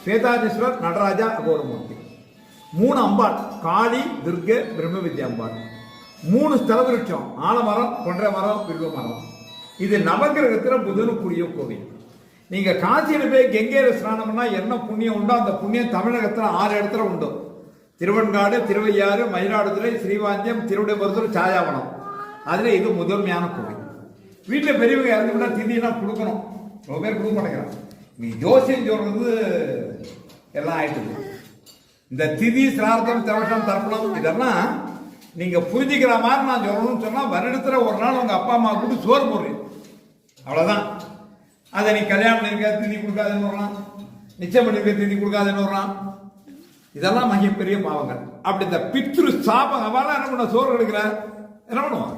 ஸ்வேதாதீஸ்வரர், நடராஜா, அகோரமூர்த்தி. 3 அம்பாள், காளி, துர்கை, பிரம்ம வித்யா அம்பாள். 3 ஸ்தல விருட்சம், ஆலமரம், கொன்றை மரம், வில்வ மரம். இது நவகிரகத்தில் புதனுக்குரிய கோவில். நீங்க காசியில் போய் கங்கையில ஸ்நானம்னா என்ன புண்ணியம் உண்டோ அந்த புண்ணியம் தமிழகத்தில் 6 இடத்துல உண்டு. திருவெண்காடு, திருவையாறு, மயிலாடுதுறை, ஸ்ரீவாஞ்சியம், திருவிடைமருதூர், சாயாவனம். அதுல இது முதன்மையான கோவில். வீட்டில் பெரியவங்க இறந்துவிட்டா திதினா கொடுக்கணும். ரொம்ப பேர் கொடுக்க மாட்டேங்கிறான். நீ ஜோசியம் சொல்றது எல்லாம் ஆயிட்டு. இந்த திதி, சிரார்த்தம், தவசம், தர்ப்பணம் இதெல்லாம் நீங்க புரிஞ்சுக்கிற மாதிரி நான் சொல்லணும்னு சொன்னா வருடத்துல ஒரு நாள் உங்க அப்பா அம்மா கூட சோறு போடுறேன், அவ்வளவுதான். அதை நீ கல்யாணம் இருக்க திதி கொடுக்காதுன்னு வரலாம், நிச்சயம் பண்ணிருக்க திதி கொடுக்காதுன்னு வரலாம். இதெல்லாம் மிகப்பெரிய பாவங்கள். அப்படி இந்த பித்ரு சாபம் அவெல்லாம் என்ன பண்ண சோறு எடுக்கிற என்ன பண்ணுவான்?